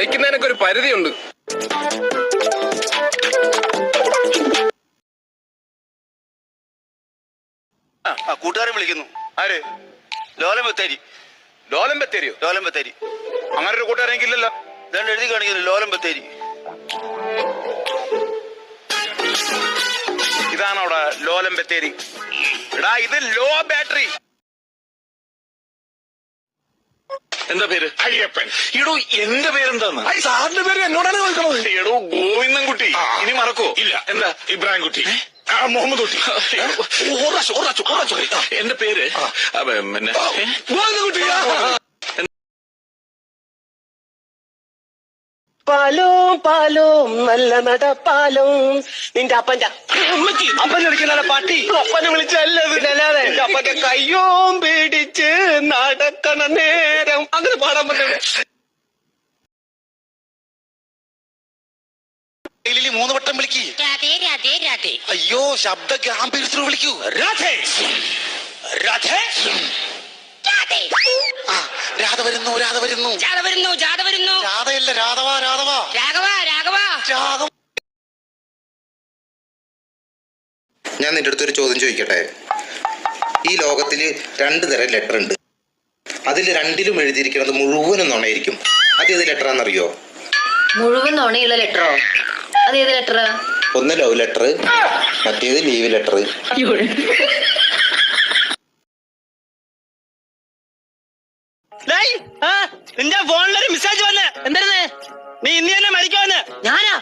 വിളിക്കുന്നതിനൊക്കെ ഒരു പരിധിയുണ്ട്. കൂട്ടുകാരെ വിളിക്കുന്നു. ആര്? ലോലം ബത്തേരി. ലോലം ബത്തേരിയോ? ലോലം ബത്തേരി. അങ്ങനെ ഒരു കൂട്ടുകാരെനിക്ക് ഇല്ലല്ലോ. ഇതാണ്ട് എഴുതി കാണിക്കുന്നു, ലോലം ബത്തേരി. ഇതാണ് അവിടെ ലോലം ബത്തേരി. എടാ ഇത് ലോ ബാറ്ററി. എന്താ പേര്? അയ്യപ്പൻ. എടോ എന്റെ പേരെന്താന്ന്? സാറിന്റെ പേര് എന്നോടാണ് ചോദിക്കണത്. എടോ ഗോവിന്ദൻകുട്ടി. ഇനി മറക്കോ? ഇല്ല. എന്താ? ഇബ്രാഹിം കുട്ടി. മുഹമ്മദ് കുട്ടി. എന്റെ പേര് പിന്നെ കുട്ടി. പാലും പാലും നല്ല നടപ്പാലും നിന്റെ അപ്പന്റെ അപ്പൻ വിളിക്കുന്ന പാട്ടി അപ്പനെ വിളിച്ചല്ലത് അല്ലാതെ എന്റെ അപ്പന്റെ കയ്യോം പിടിച്ച് നടക്കണ നേരം അങ്ങനെ പാടാൻ പറ്റും. 3 വട്ടം വിളിക്കൂ. അയ്യോ ശബ്ദ ഗാംഭീര്യത്തിൽ വിളിക്കൂ. രാധേ രാധേ രാധ വരുന്നു, രാധ വരുന്നു. രാധയല്ല, രാധവാ, രാധവാ. രാഘവ. ഞാൻ നിന്റെ അടുത്തൊരു ചോദ്യം ചോദിക്കട്ടെ. ഈ ലോകത്തിൽ 2 തരം ലെറ്റർ ഉണ്ട്. അതിൽ 2ലും എഴുതിയിരിക്കുന്നത് മുഴുവനും നുണയായിരിക്കും. അത് ഏത് ലെറ്റർ ആണെന്നറിയോ? മുഴുവൻ നുണയുള്ള ലെറ്ററോ? അതേത് ലെറ്റർ? ഒന്ന് ലവ് ലെറ്റർ, മറ്റേത് ലീവ് ലെറ്റർ. നിന്റെ ഫോണിലൊരു മെസ്സേജ് വന്ന് എന്തായിരുന്നു? നീ ഇന്ന് തന്നെ മരിക്കുമെന്ന്. ഞാനാ